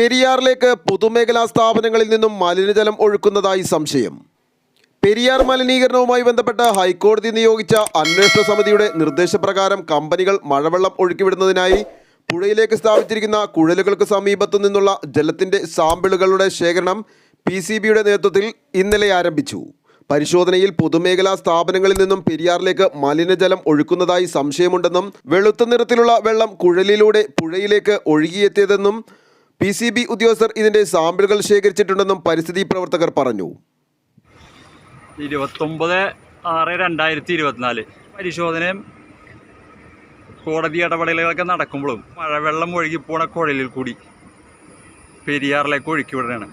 പെരിയാറിലേക്ക് പൊതുമേഖലാ സ്ഥാപനങ്ങളിൽ നിന്നും മലിനജലം ഒഴുക്കുന്നതായി സംശയം. പെരിയാർ മലിനീകരണവുമായി ബന്ധപ്പെട്ട് ഹൈക്കോടതി നിയോഗിച്ച അന്വേഷണ സമിതിയുടെ നിർദ്ദേശപ്രകാരം കമ്പനികൾ മഴവെള്ളം ഒഴുക്കിവിടുന്നതിനായി പുഴയിലേക്ക് സ്ഥാപിച്ചിരിക്കുന്ന കുഴലുകൾക്ക് സമീപത്തു നിന്നുള്ള ജലത്തിൻ്റെ സാമ്പിളുകളുടെ ശേഖരണം PCBയുടെ നേതൃത്വത്തിൽ ഇന്നലെ ആരംഭിച്ചു. പരിശോധനയിൽ പൊതുമേഖലാ സ്ഥാപനങ്ങളിൽ നിന്നും പെരിയാറിലേക്ക് മലിനജലം ഒഴുക്കുന്നതായി സംശയമുണ്ടെന്നും വെളുത്ത നിറത്തിലുള്ള വെള്ളം കുഴലിലൂടെ പുഴയിലേക്ക് ഒഴുകിയെത്തിയതെന്നും PCB ഉദ്യോഗസ്ഥർ ഇതിൻ്റെ സാമ്പിളുകൾ ശേഖരിച്ചിട്ടുണ്ടെന്നും പരിസ്ഥിതി പ്രവർത്തകർ പറഞ്ഞു. 29/6/2024 പരിശോധനയും കോടതി ഇടപെടലുകളൊക്കെ നടക്കുമ്പോഴും മഴവെള്ളം ഒഴുകിപ്പോണ കുഴലിൽ കൂടി പെരിയാറിലേക്ക് ഒഴുക്കി വിടുകയാണ്.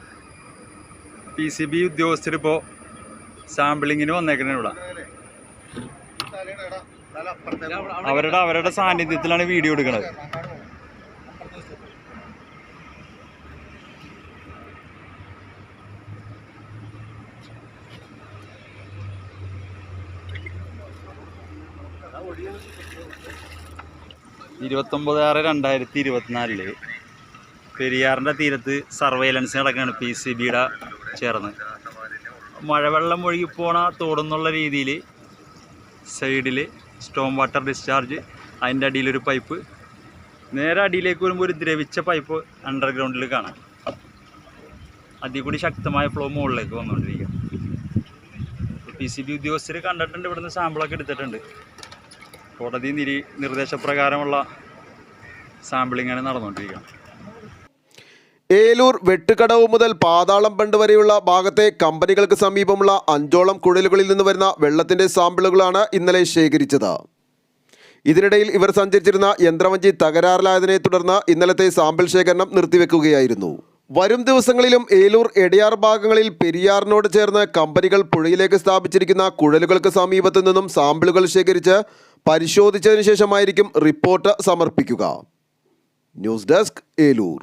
PCB ഉദ്യോഗസ്ഥരിപ്പോൾ സാമ്പിളിങ്ങിന് വന്നേക്കണേ. ഇവിടെ അവരുടെ സാന്നിധ്യത്തിലാണ് വീഡിയോ എടുക്കുന്നത്. (29/6/2024) പെരിയാറിൻ്റെ തീരത്ത് സർവൈലൻസ് നടക്കുകയാണ് PCBയുടെ ചേർന്ന്. മഴവെള്ളം ഒഴുകിപ്പോണ തോടുന്നുള്ള രീതിയിൽ സൈഡിൽ സ്റ്റോം വാട്ടർ ഡിസ്ചാർജ്, അതിൻ്റെ അടിയിലൊരു പൈപ്പ്, നേരെ അടിയിലേക്ക് വരുമ്പോൾ ഒരു ദ്രവിച്ച പൈപ്പ് അണ്ടർഗ്രൗണ്ടിൽ കാണാം. അതിൽ കൂടി ശക്തമായ ഫ്ലോ മുകളിലേക്ക് വന്നുകൊണ്ടിരിക്കുക. PCB ഉദ്യോഗസ്ഥർ കണ്ടിട്ടുണ്ട്, ഇവിടുന്ന് സാമ്പിളൊക്കെ എടുത്തിട്ടുണ്ട്. കോടതി നിർദ്ദേശപ്രകാരമുള്ള സാമ്പിളിങ്ങാണ് നടന്നുകൊണ്ടിരിക്കുക. ഏലൂർ വെട്ടുകടവ് മുതൽ പാതാളം ബണ്ട് വരെയുള്ള ഭാഗത്തെ കമ്പനികൾക്ക് സമീപമുള്ള 5ഓളം കുഴലുകളിൽ നിന്ന് വരുന്ന വെള്ളത്തിൻ്റെ സാമ്പിളുകളാണ് ഇന്നലെ ശേഖരിച്ചത്. ഇതിനിടയിൽ ഇവർ സഞ്ചരിച്ചിരുന്ന യന്ത്രവഞ്ചി തകരാറിലായതിനെ തുടർന്ന് ഇന്നലത്തെ സാമ്പിൾ ശേഖരണം നിർത്തിവെക്കുകയായിരുന്നു. വരും ദിവസങ്ങളിലും ഏലൂർ എടയാർ ഭാഗങ്ങളിൽ പെരിയാറിനോട് ചേർന്ന് കമ്പനികൾ പുഴയിലേക്ക് സ്ഥാപിച്ചിരിക്കുന്ന കുഴലുകൾക്ക് സമീപത്തു നിന്നും സാമ്പിളുകൾ ശേഖരിച്ച് പരിശോധിച്ചതിന് ശേഷമായിരിക്കും റിപ്പോർട്ട് സമർപ്പിക്കുക. News desk, Eloor.